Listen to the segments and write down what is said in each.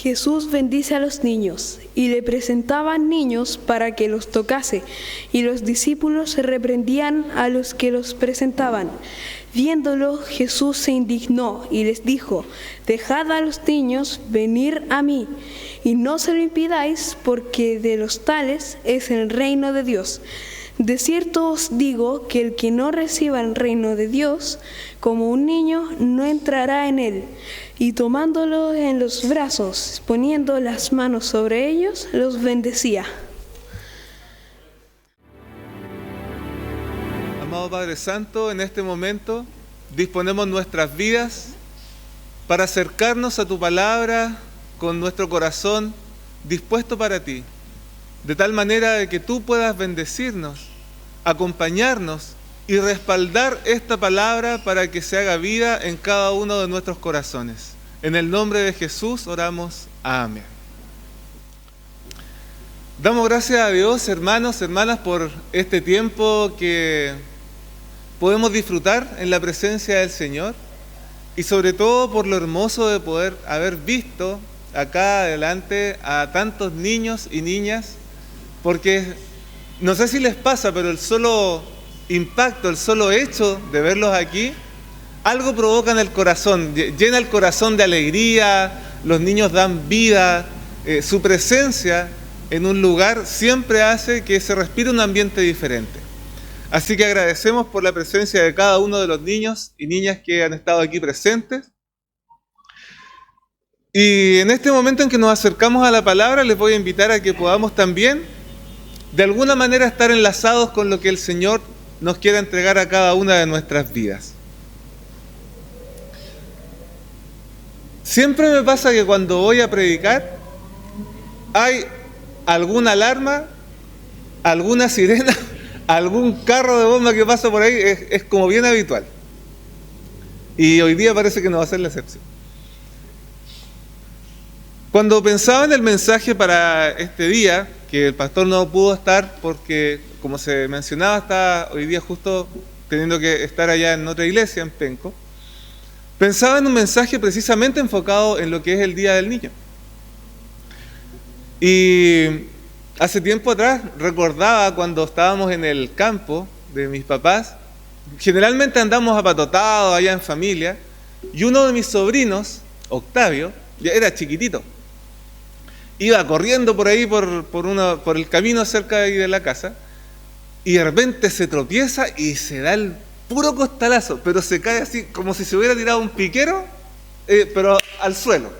Jesús bendice a los niños, y le presentaban niños para que los tocase, y los discípulos reprendían a los que los presentaban. Viéndolo, Jesús se indignó y les dijo: Dejad a los niños venir a mí, y no se lo impidáis, porque de los tales es el reino de Dios. De cierto os digo que el que no reciba el reino de Dios como un niño no entrará en él. Y tomándolo en los brazos, poniendo las manos sobre ellos, los bendecía. Amado Padre Santo, en este momento disponemos nuestras vidas para acercarnos a tu palabra con nuestro corazón dispuesto para ti, de tal manera de que tú puedas bendecirnos, acompañarnos y respaldar esta palabra para que se haga vida en cada uno de nuestros corazones. En el nombre de Jesús oramos. Amén. Damos gracias a Dios, hermanos, hermanas, por este tiempo que podemos disfrutar en la presencia del Señor, y sobre todo por lo hermoso de poder haber visto acá adelante a tantos niños y niñas, porque no sé si les pasa, pero el solo impacto, el solo hecho de verlos aquí, algo provoca en el corazón, llena el corazón de alegría, los niños dan vida, su presencia en un lugar siempre hace que se respire un ambiente diferente. Así que agradecemos por la presencia de cada uno de los niños y niñas que han estado aquí presentes. Y en este momento en que nos acercamos a la palabra, les voy a invitar a que podamos también, de alguna manera, estar enlazados con lo que el Señor nos quiere entregar a cada una de nuestras vidas. Siempre me pasa que cuando voy a predicar, hay alguna alarma, alguna sirena, algún carro de bomba que pasa por ahí, es como bien habitual. Y hoy día parece que no va a ser la excepción. Cuando pensaba en el mensaje para este día, que el pastor no pudo estar porque, como se mencionaba, está hoy día justo teniendo que estar allá en otra iglesia, en Penco, pensaba en un mensaje precisamente enfocado en lo que es el Día del Niño. Y hace tiempo atrás recordaba cuando estábamos en el campo de mis papás, generalmente andamos apatotados allá en familia, y uno de mis sobrinos, Octavio, ya era chiquitito, iba corriendo por ahí por el camino cerca de ahí de la casa, y de repente se tropieza y se da el puro costalazo, pero se cae así como si se hubiera tirado un piquero, pero al suelo.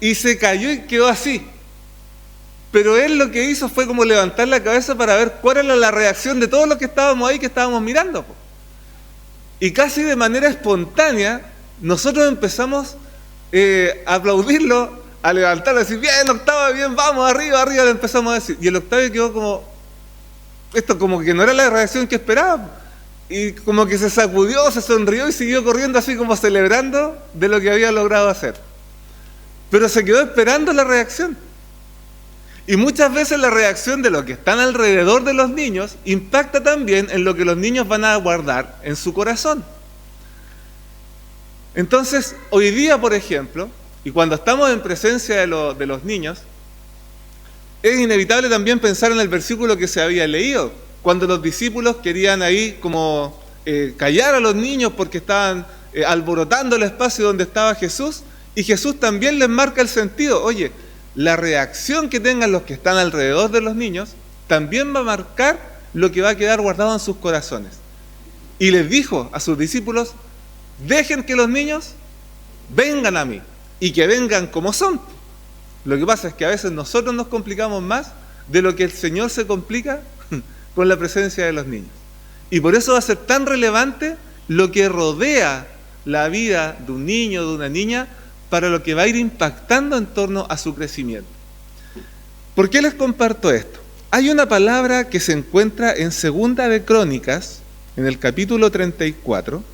Y se cayó y quedó así. Pero él lo que hizo fue como levantar la cabeza para ver cuál era la reacción de todos los que estábamos ahí, que estábamos mirando. Y casi de manera espontánea, nosotros empezamos a aplaudirlo, a levantarlo, a decir: bien, Octavio, bien, vamos, arriba, arriba, le empezamos a decir. Y el Octavio quedó como, esto como que no era la reacción que esperaba. Y como que se sacudió, se sonrió y siguió corriendo así como celebrando de lo que había logrado hacer. Pero se quedó esperando la reacción. Y muchas veces la reacción de los que están alrededor de los niños impacta también en lo que los niños van a guardar en su corazón. Entonces, hoy día, por ejemplo, y cuando estamos en presencia de los niños, es inevitable también pensar en el versículo que se había leído, cuando los discípulos querían ahí como callar a los niños porque estaban alborotando el espacio donde estaba Jesús, y Jesús también les marca el sentido. Oye, la reacción que tengan los que están alrededor de los niños también va a marcar lo que va a quedar guardado en sus corazones. Y les dijo a sus discípulos: dejen que los niños vengan a mí, y que vengan como son. Lo que pasa es que a veces nosotros nos complicamos más de lo que el Señor se complica con la presencia de los niños. Y por eso va a ser tan relevante lo que rodea la vida de un niño, de una niña, para lo que va a ir impactando en torno a su crecimiento. ¿Por qué les comparto esto? Hay una palabra que se encuentra en Segunda de Crónicas, en el capítulo 34,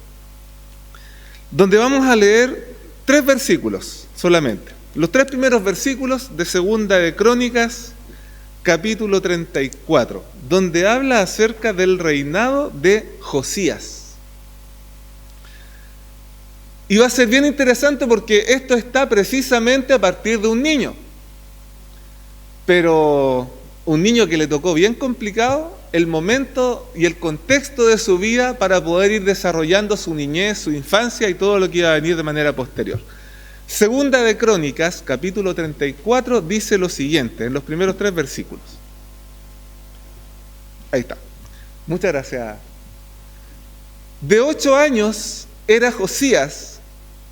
donde vamos a leer 3 versículos solamente. Los 3 primeros versículos de Segunda de Crónicas, capítulo 34, donde habla acerca del reinado de Josías. Y va a ser bien interesante porque esto está precisamente a partir de un niño. Pero un niño que le tocó bien complicado el momento y el contexto de su vida para poder ir desarrollando su niñez, su infancia y todo lo que iba a venir de manera posterior. Segunda de Crónicas, capítulo 34, dice lo siguiente, en los primeros 3 versículos. Ahí está. Muchas gracias. De 8 años era Josías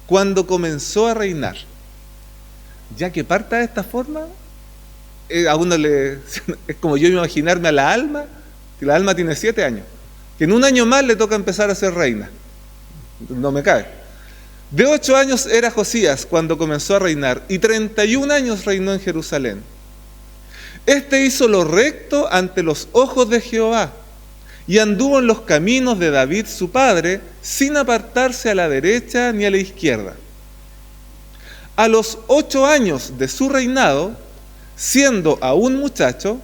cuando comenzó a reinar. Ya que parta de esta forma, a uno es como yo imaginarme a la Alma, que la Alma tiene 7 años, que en un año más le toca empezar a ser reina. No me cabe. De 8 años era Josías cuando comenzó a reinar, y 31 años reinó en Jerusalén. Este hizo lo recto ante los ojos de Jehová, y anduvo en los caminos de David su padre, sin apartarse a la derecha ni a la izquierda. A los 8 años de su reinado, siendo aún muchacho,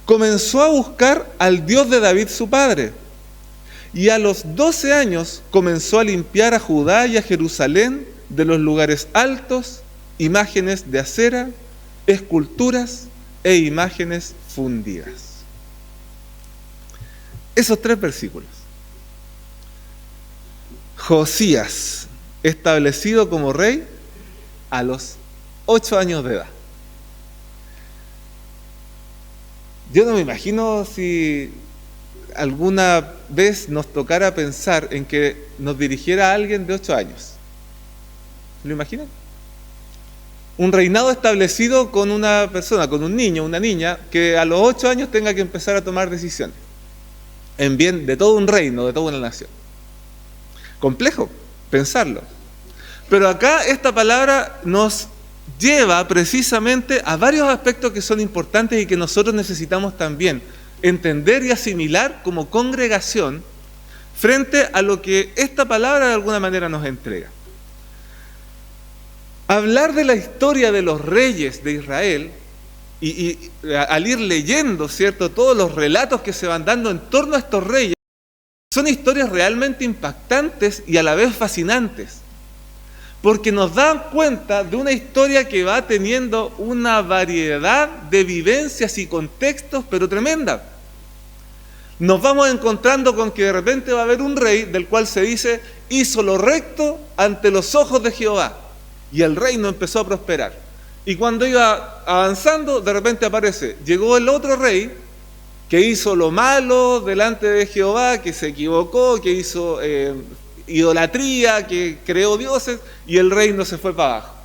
comenzó a buscar al Dios de David su padre, y a los 12 años comenzó a limpiar a Judá y a Jerusalén de los lugares altos, imágenes de acera, esculturas e imágenes fundidas. Esos 3 versículos. Josías, establecido como rey a los 8 años de edad. Yo no me imagino si alguna vez nos tocara pensar en que nos dirigiera a alguien de 8 años. ¿Lo imaginan? Un reinado establecido con una persona, con un niño, una niña, que a los 8 años tenga que empezar a tomar decisiones en bien de todo un reino, de toda una nación. Complejo pensarlo. Pero acá esta palabra nos lleva precisamente a varios aspectos que son importantes y que nosotros necesitamos también entender y asimilar como congregación frente a lo que esta palabra de alguna manera nos entrega. Hablar de la historia de los reyes de Israel y al ir leyendo, ¿cierto?, todos los relatos que se van dando en torno a estos reyes, son historias realmente impactantes y a la vez fascinantes, porque nos dan cuenta de una historia que va teniendo una variedad de vivencias y contextos, pero tremenda. Nos vamos encontrando con que de repente va a haber un rey del cual se dice, hizo lo recto ante los ojos de Jehová, y el reino empezó a prosperar. Y cuando iba avanzando, de repente aparece, llegó el otro rey que hizo lo malo delante de Jehová, que se equivocó, que hizo idolatría, que creó dioses, y el reino se fue para abajo.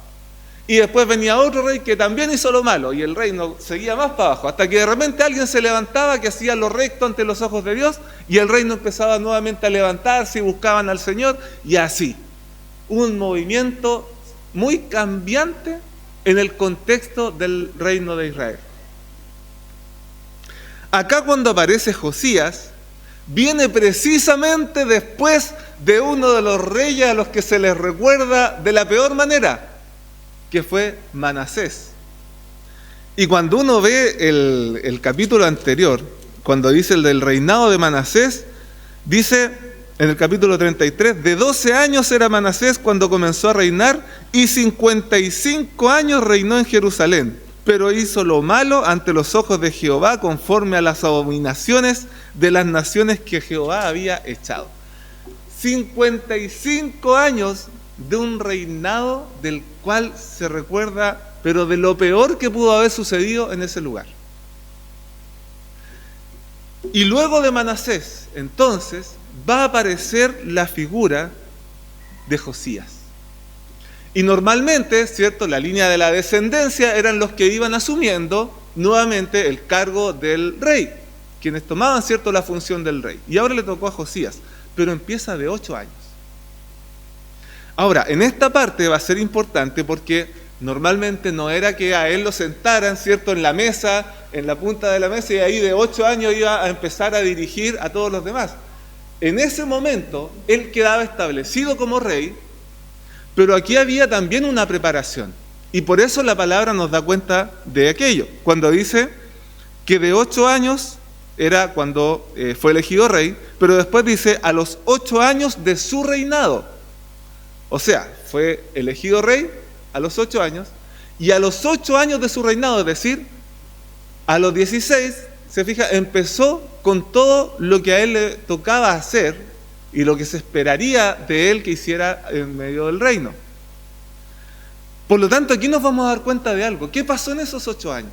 Y después venía otro rey que también hizo lo malo, y el reino seguía más para abajo, hasta que de repente alguien se levantaba que hacía lo recto ante los ojos de Dios, y el reino empezaba nuevamente a levantarse y buscaban al Señor, y así. Un movimiento muy cambiante en el contexto del reino de Israel. Acá cuando aparece Josías, viene precisamente después de uno de los reyes a los que se les recuerda de la peor manera, que fue Manasés. Y cuando uno ve el capítulo anterior, cuando dice el del reinado de Manasés, dice en el capítulo 33, de 12 años era Manasés cuando comenzó a reinar, y 55 años reinó en Jerusalén, pero hizo lo malo ante los ojos de Jehová, conforme a las abominaciones de las naciones que Jehová había echado. 55 años de un reinado del cual se recuerda, pero de lo peor que pudo haber sucedido en ese lugar. Y luego de Manasés, entonces, va a aparecer la figura de Josías. Y normalmente, ¿cierto?, la línea de la descendencia eran los que iban asumiendo nuevamente el cargo del rey, quienes tomaban, ¿cierto?, la función del rey. Y ahora le tocó a Josías, pero empieza de 8 años. Ahora, en esta parte va a ser importante porque normalmente no era que a él lo sentaran, ¿cierto?, en la mesa, en la punta de la mesa, y ahí de 8 años iba a empezar a dirigir a todos los demás. En ese momento, él quedaba establecido como rey, pero aquí había también una preparación. Y por eso la palabra nos da cuenta de aquello. Cuando dice que de 8 años era cuando fue elegido rey, pero después dice a los 8 años de su reinado. O sea, fue elegido rey a los 8 años, y a los 8 años de su reinado, es decir, a los 16, se fija, empezó con todo lo que a él le tocaba hacer y lo que se esperaría de él que hiciera en medio del reino. Por lo tanto, aquí nos vamos a dar cuenta de algo. ¿Qué pasó en esos 8 años?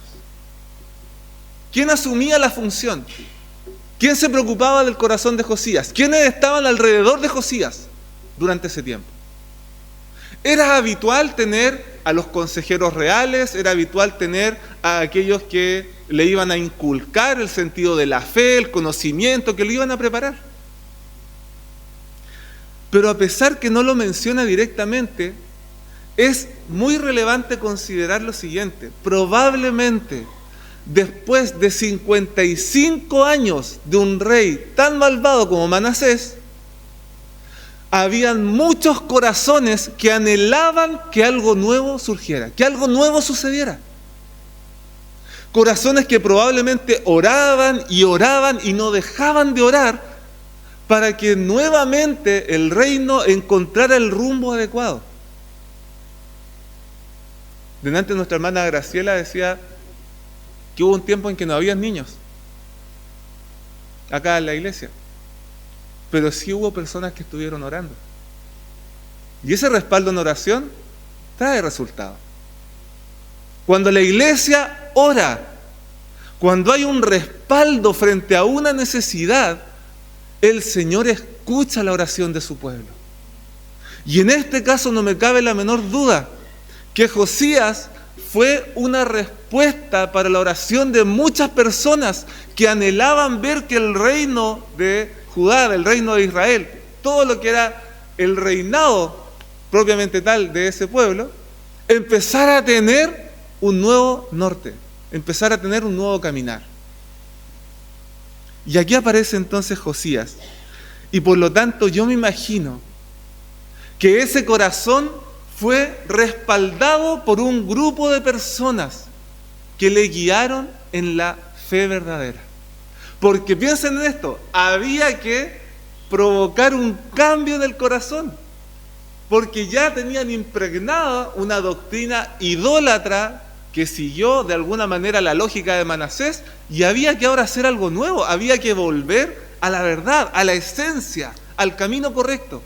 ¿Quién asumía la función? ¿Quién se preocupaba del corazón de Josías? ¿Quiénes estaban alrededor de Josías durante ese tiempo? Era habitual tener a los consejeros reales, era habitual tener a aquellos que le iban a inculcar el sentido de la fe, el conocimiento, que lo iban a preparar. Pero a pesar que no lo menciona directamente, es muy relevante considerar lo siguiente: probablemente después de 55 años de un rey tan malvado como Manasés, habían muchos corazones que anhelaban que algo nuevo surgiera, que algo nuevo sucediera. Corazones que probablemente oraban y no dejaban de orar para que nuevamente el reino encontrara el rumbo adecuado. Delante nuestra hermana Graciela decía que hubo un tiempo en que no había niños acá en la iglesia, pero sí hubo personas que estuvieron orando. Y ese respaldo en oración trae resultados. Cuando la iglesia ora, cuando hay un respaldo frente a una necesidad, el Señor escucha la oración de su pueblo. Y en este caso no me cabe la menor duda que Josías fue una respuesta para la oración de muchas personas que anhelaban ver que el reino de Judá, el reino de Israel, todo lo que era el reinado propiamente tal de ese pueblo, empezara a tener un nuevo norte, empezara a tener un nuevo caminar. Y aquí aparece entonces Josías, y por lo tanto yo me imagino que ese corazón fue respaldado por un grupo de personas que le guiaron en la fe verdadera. Porque piensen en esto, había que provocar un cambio en el corazón, porque ya tenían impregnada una doctrina idólatra que siguió de alguna manera la lógica de Manasés, y había que ahora hacer algo nuevo, había que volver a la verdad, a la esencia, al camino correcto.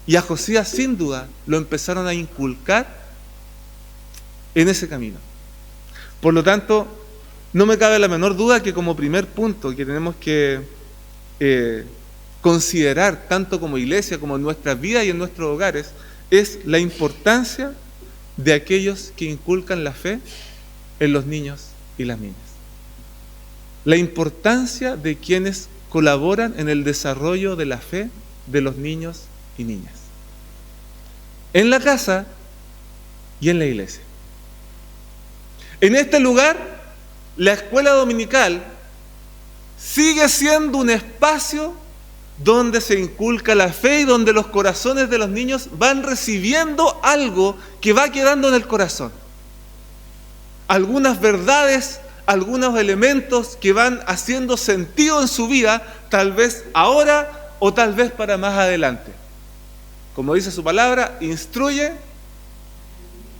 Y a Josías sin duda lo empezaron a inculcar en ese camino. Por lo tanto, no me cabe la menor duda que como primer punto que tenemos que considerar tanto como iglesia como en nuestras vidas y en nuestros hogares es la importancia de aquellos que inculcan la fe en los niños y las niñas. La importancia de quienes colaboran en el desarrollo de la fe de los niños y niñas, en la casa y en la iglesia. En este lugar, la escuela dominical sigue siendo un espacio donde se inculca la fe y donde los corazones de los niños van recibiendo algo que va quedando en el corazón. Algunas verdades, algunos elementos que van haciendo sentido en su vida, tal vez ahora o tal vez para más adelante. Como dice su palabra, instruye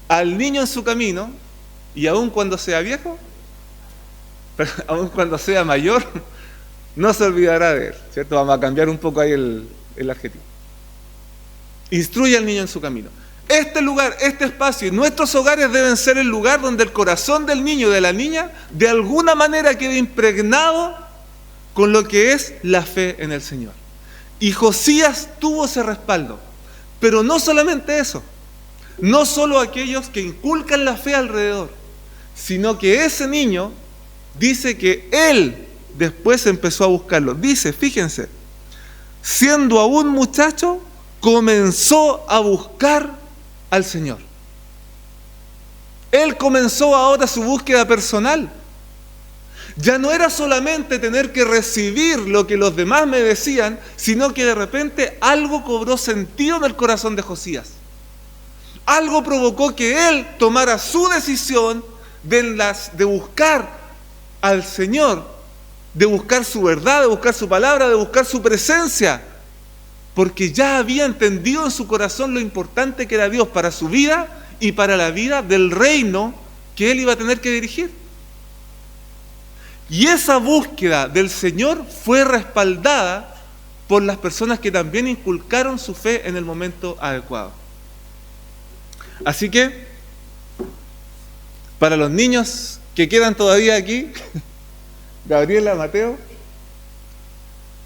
al niño en su camino, y aun cuando sea viejo, pero aun cuando sea mayor, no se olvidará de él, ¿cierto? Vamos a cambiar un poco ahí el adjetivo. Instruye al niño en su camino. Este lugar, este espacio, nuestros hogares deben ser el lugar donde el corazón del niño y de la niña de alguna manera quede impregnado con lo que es la fe en el Señor. Y Josías tuvo ese respaldo. Pero no solamente eso, no solo aquellos que inculcan la fe alrededor, sino que ese niño dice que él después empezó a buscarlo. Dice, fíjense, siendo aún muchacho, comenzó a buscar al Señor. Él comenzó ahora su búsqueda personal. Ya no era solamente tener que recibir lo que los demás me decían, sino que de repente algo cobró sentido en el corazón de Josías. Algo provocó que él tomara su decisión de buscar al Señor, de buscar su verdad, de buscar su palabra, de buscar su presencia, porque ya había entendido en su corazón lo importante que era Dios para su vida y para la vida del reino que él iba a tener que dirigir. Y esa búsqueda del Señor fue respaldada por las personas que también inculcaron su fe en el momento adecuado. Así que, para los niños que quedan todavía aquí, Gabriela, Mateo,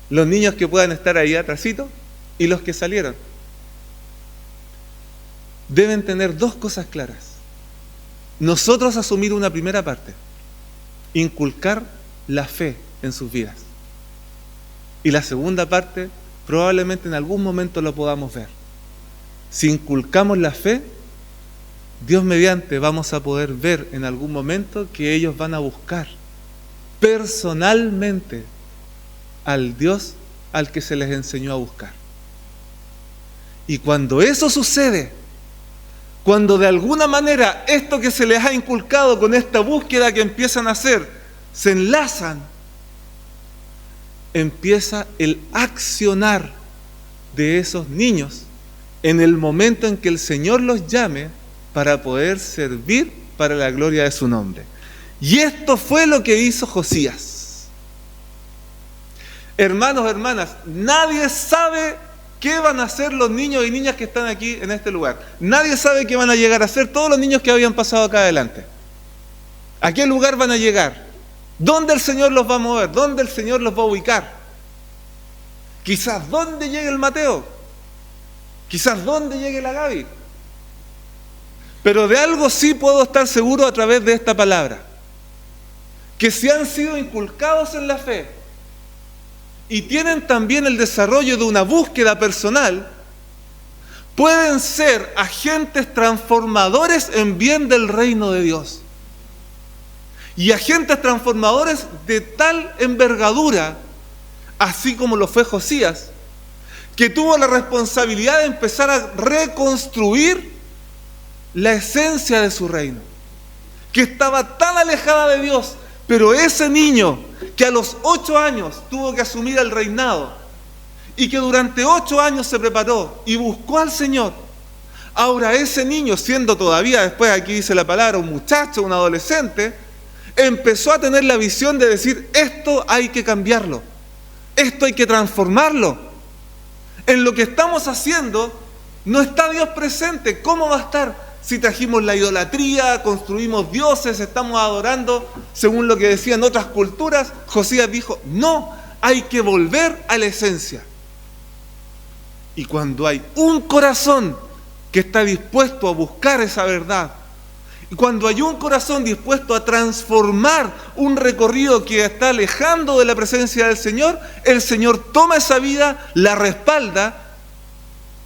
los niños que puedan estar ahí atrásito y los que salieron, deben tener dos cosas claras. Nosotros asumir una primera parte, inculcar la fe en sus vidas. Y la segunda parte, probablemente en algún momento lo podamos ver. Si inculcamos la fe, Dios mediante vamos a poder ver en algún momento que ellos van a buscar personalmente al Dios al que se les enseñó a buscar. Y cuando eso sucede, cuando de alguna manera esto que se les ha inculcado con esta búsqueda que empiezan a hacer, se enlazan, empieza el accionar de esos niños en el momento en que el Señor los llame para poder servir para la gloria de su nombre. Y esto fue lo que hizo Josías. Hermanos, hermanas, nadie sabe qué van a hacer los niños y niñas que están aquí en este lugar. Nadie sabe qué van a llegar a hacer todos los niños que habían pasado acá adelante. ¿A qué lugar van a llegar? ¿Dónde el Señor los va a mover? ¿Dónde el Señor los va a ubicar? Quizás dónde llegue el Mateo. Quizás dónde llegue la Gaby. Pero de algo sí puedo estar seguro a través de esta palabra. Que si han sido inculcados en la fe y tienen también el desarrollo de una búsqueda personal, pueden ser agentes transformadores en bien del reino de Dios. Y agentes transformadores de tal envergadura, así como lo fue Josías, que tuvo la responsabilidad de empezar a reconstruir la esencia de su reino, que estaba tan alejada de Dios, pero ese niño que a los 8 años tuvo que asumir el reinado y que durante 8 años se preparó y buscó al Señor, ahora ese niño, siendo todavía, después aquí dice la palabra, un muchacho, un adolescente, empezó a tener la visión de decir, esto hay que cambiarlo, esto hay que transformarlo. En lo que estamos haciendo no está Dios presente. ¿Cómo va a estar? Si trajimos la idolatría, construimos dioses, estamos adorando según lo que decían otras culturas. Josías dijo, no, hay que volver a la esencia. Y cuando hay un corazón que está dispuesto a buscar esa verdad, y cuando hay un corazón dispuesto a transformar un recorrido que está alejando de la presencia del Señor, el Señor toma esa vida, la respalda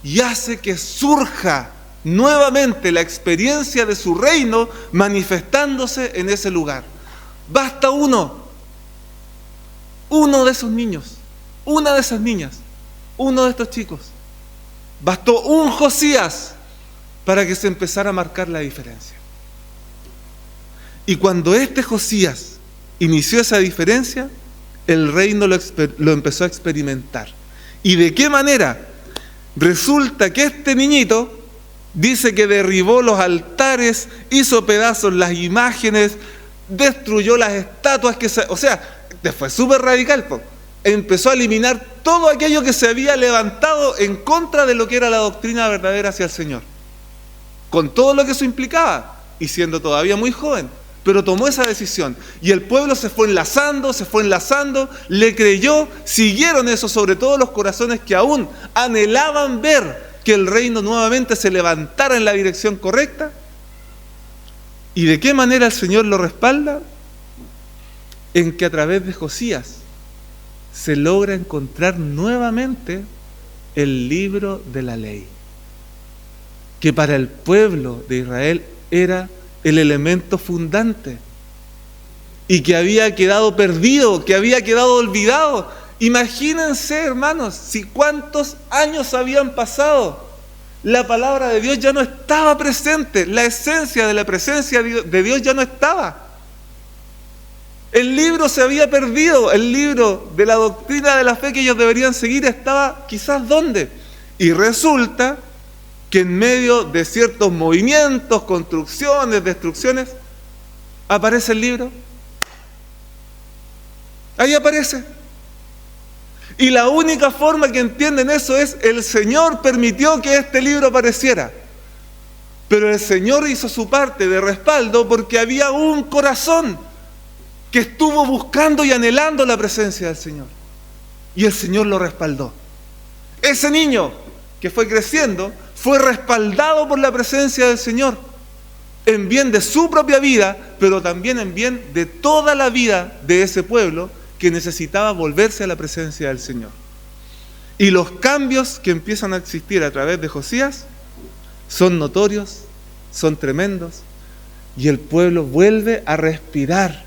y hace que surja nuevamente la experiencia de su reino manifestándose en ese lugar. Basta uno de esos niños, una de esas niñas, uno de estos chicos. Bastó un Josías para que se empezara a marcar la diferencia. Y cuando este Josías inició esa diferencia, el reino lo empezó a experimentar. ¿Y de qué manera? Resulta que este niñito dice que derribó los altares, hizo pedazos las imágenes, destruyó las estatuas, o sea, fue súper radical. Empezó a eliminar todo aquello que se había levantado en contra de lo que era la doctrina verdadera hacia el Señor. Con todo lo que eso implicaba, y siendo todavía muy joven. Pero tomó esa decisión y el pueblo se fue enlazando, le creyó, siguieron eso, sobre todo los corazones que aún anhelaban ver que el reino nuevamente se levantara en la dirección correcta. ¿Y de qué manera el Señor lo respalda? En que a través de Josías se logra encontrar nuevamente el libro de la ley, que para el pueblo de Israel era el elemento fundante y que había quedado perdido, que había quedado olvidado. Imagínense, hermanos, si cuántos años habían pasado, la palabra de Dios ya no estaba presente, la esencia de la presencia de Dios ya no estaba. El libro se había perdido, el libro de la doctrina de la fe que ellos deberían seguir estaba quizás ¿dónde? Y resulta que en medio de ciertos movimientos, construcciones, destrucciones, aparece el libro. Ahí aparece. Y la única forma que entienden eso es: el Señor permitió que este libro apareciera. Pero el Señor hizo su parte de respaldo, porque había un corazón que estuvo buscando y anhelando la presencia del Señor. Y el Señor lo respaldó. Ese niño que fue creciendo fue respaldado por la presencia del Señor, en bien de su propia vida, pero también en bien de toda la vida de ese pueblo que necesitaba volverse a la presencia del Señor. Y los cambios que empiezan a existir a través de Josías son notorios, son tremendos, y el pueblo vuelve a respirar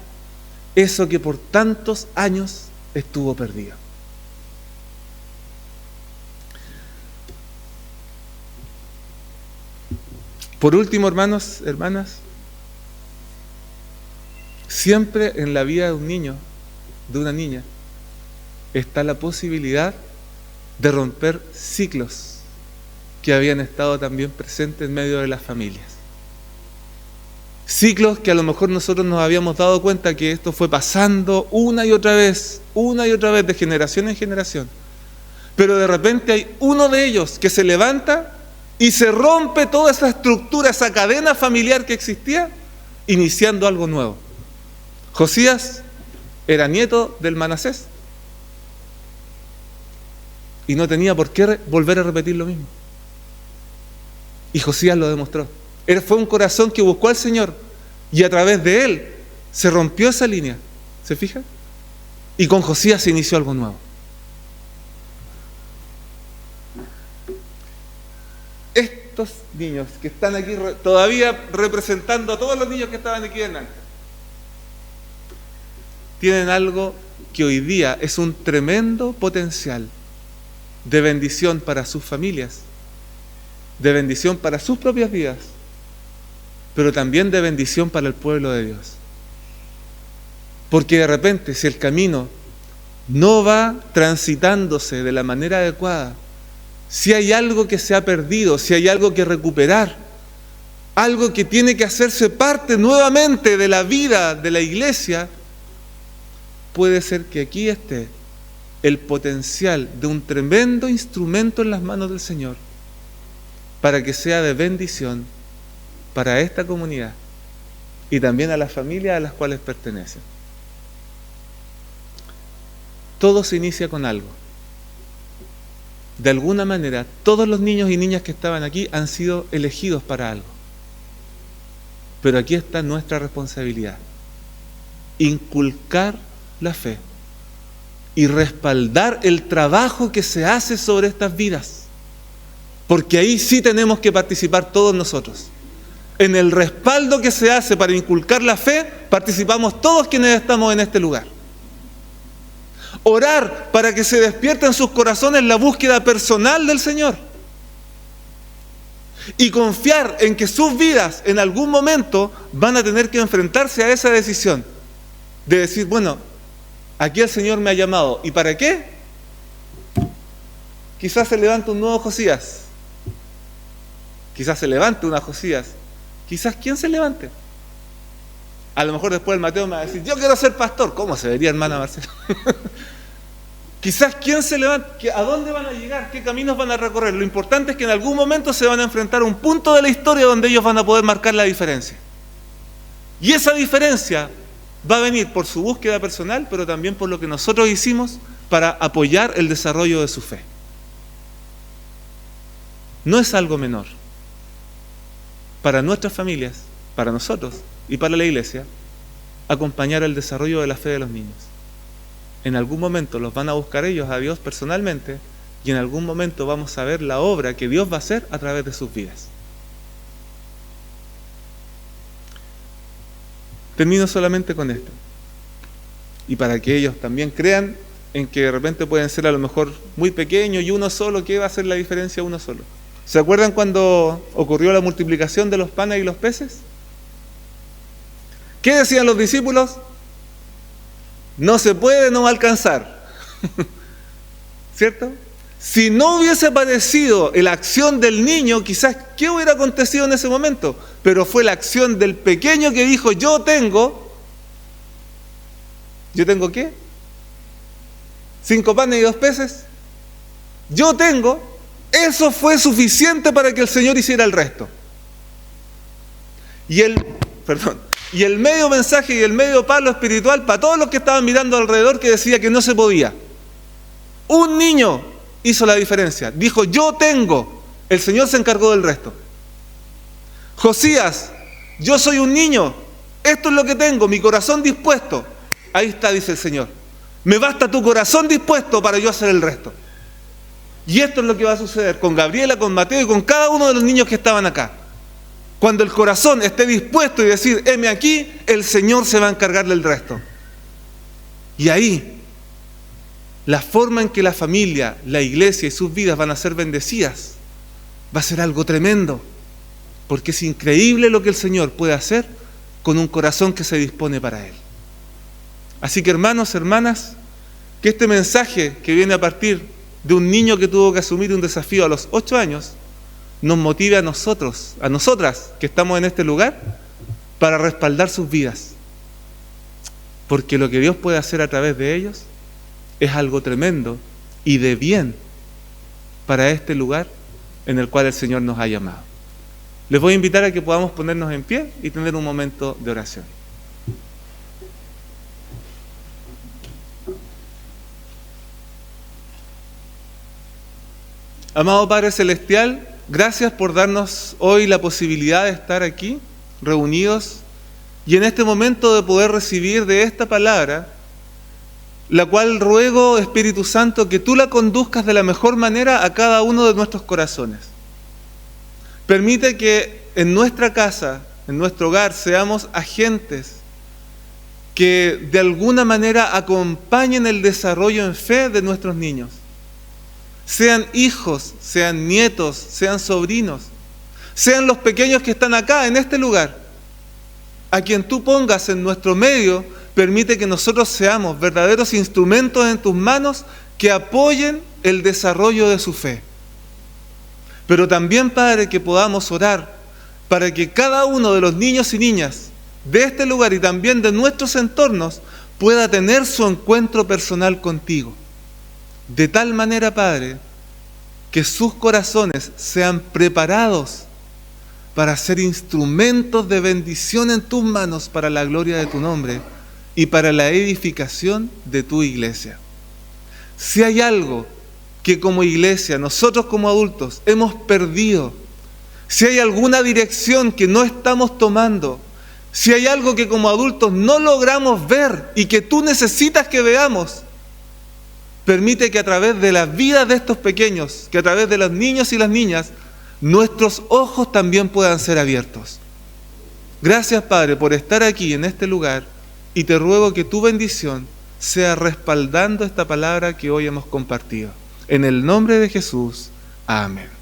eso que por tantos años estuvo perdido. Por último, hermanos, hermanas, siempre en la vida de un niño, de una niña, está la posibilidad de romper ciclos que habían estado también presentes en medio de las familias. Ciclos que a lo mejor nosotros nos habíamos dado cuenta que esto fue pasando una y otra vez, de generación en generación. Pero de repente hay uno de ellos que se levanta y se rompe toda esa estructura, esa cadena familiar que existía, iniciando algo nuevo. Josías era nieto del Manasés y no tenía por qué volver a repetir lo mismo. Y Josías lo demostró. Él fue un corazón que buscó al Señor, y a través de él se rompió esa línea. ¿Se fijan? Y con Josías se inició algo nuevo. Estos niños que están aquí todavía representando a todos los niños que estaban aquí delante, tienen algo que hoy día es un tremendo potencial de bendición para sus familias, de bendición para sus propias vidas, pero también de bendición para el pueblo de Dios. Porque de repente, si el camino no va transitándose de la manera adecuada, si hay algo que se ha perdido, si hay algo que recuperar, algo que tiene que hacerse parte nuevamente de la vida de la iglesia, puede ser que aquí esté el potencial de un tremendo instrumento en las manos del Señor para que sea de bendición para esta comunidad y también a las familias a las cuales pertenecen. Todo se inicia con algo. De alguna manera, todos los niños y niñas que estaban aquí han sido elegidos para algo. Pero aquí está nuestra responsabilidad: inculcar la fe y respaldar el trabajo que se hace sobre estas vidas. Porque ahí sí tenemos que participar todos nosotros. En el respaldo que se hace para inculcar la fe, participamos todos quienes estamos en este lugar. Orar para que se despierte en sus corazones la búsqueda personal del Señor. Y confiar en que sus vidas en algún momento van a tener que enfrentarse a esa decisión. De decir, bueno, aquí el Señor me ha llamado. ¿Y para qué? Quizás se levante un nuevo Josías. Quizás se levante una Josías. Quizás ¿quién se levante? A lo mejor después el Mateo me va a decir, yo quiero ser pastor. ¿Cómo se vería, hermana Marcela? Quizás ¿quién se levante? ¿A dónde van a llegar? ¿Qué caminos van a recorrer? Lo importante es que en algún momento se van a enfrentar a un punto de la historia donde ellos van a poder marcar la diferencia. Y esa diferencia va a venir por su búsqueda personal, pero también por lo que nosotros hicimos para apoyar el desarrollo de su fe. No es algo menor. Para nuestras familias, para nosotros y para la iglesia, acompañar el desarrollo de la fe de los niños. En algún momento los van a buscar ellos a Dios personalmente, y en algún momento vamos a ver la obra que Dios va a hacer a través de sus vidas. Termino solamente con esto, y para que ellos también crean en que de repente pueden ser a lo mejor muy pequeños y uno solo, ¿qué va a hacer la diferencia uno solo? ¿Se acuerdan cuando ocurrió la multiplicación de los panes y los peces? ¿Qué decían los discípulos? No se puede, no va a alcanzar. ¿Cierto? Si no hubiese aparecido la acción del niño, quizás ¿qué hubiera acontecido en ese momento? Pero fue la acción del pequeño que dijo, ¿yo tengo qué? 5 panes y 2 peces. Yo tengo. Eso fue suficiente para que el Señor hiciera el resto. Y el medio mensaje y el medio palo espiritual para todos los que estaban mirando alrededor, que decía que no se podía. Un niño hizo la diferencia. Dijo, yo tengo. El Señor se encargó del resto. Josías, yo soy un niño. Esto es lo que tengo, mi corazón dispuesto. Ahí está, dice el Señor. Me basta tu corazón dispuesto para yo hacer el resto. Y esto es lo que va a suceder con Gabriela, con Mateo y con cada uno de los niños que estaban acá. Cuando el corazón esté dispuesto y decir, heme aquí, el Señor se va a encargar del resto. Y ahí, la forma en que la familia, la iglesia y sus vidas van a ser bendecidas, va a ser algo tremendo. Porque es increíble lo que el Señor puede hacer con un corazón que se dispone para Él. Así que hermanos, hermanas, que este mensaje que viene a partir de un niño que tuvo que asumir un desafío a los 8 años, nos motive a nosotros, a nosotras que estamos en este lugar, para respaldar sus vidas. Porque lo que Dios puede hacer a través de ellos es algo tremendo y de bien para este lugar en el cual el Señor nos ha llamado. Les voy a invitar a que podamos ponernos en pie y tener un momento de oración. Amado Padre Celestial, gracias por darnos hoy la posibilidad de estar aquí, reunidos, y en este momento de poder recibir de esta palabra, la cual ruego, Espíritu Santo, que tú la conduzcas de la mejor manera a cada uno de nuestros corazones. Permite que en nuestra casa, en nuestro hogar, seamos agentes que de alguna manera acompañen el desarrollo en fe de nuestros niños. Sean hijos, sean nietos, sean sobrinos, sean los pequeños que están acá en este lugar. A quien tú pongas en nuestro medio, permite que nosotros seamos verdaderos instrumentos en tus manos que apoyen el desarrollo de su fe. Pero también, Padre, que podamos orar para que cada uno de los niños y niñas de este lugar y también de nuestros entornos pueda tener su encuentro personal contigo. De tal manera, Padre, que sus corazones sean preparados para ser instrumentos de bendición en tus manos para la gloria de tu nombre y para la edificación de tu iglesia. Si hay algo que como iglesia, nosotros como adultos, hemos perdido, si hay alguna dirección que no estamos tomando, si hay algo que como adultos no logramos ver y que tú necesitas que veamos, permite que a través de las vidas de estos pequeños, que a través de los niños y las niñas, nuestros ojos también puedan ser abiertos. Gracias, Padre, por estar aquí en este lugar, y te ruego que tu bendición sea respaldando esta palabra que hoy hemos compartido. En el nombre de Jesús, amén.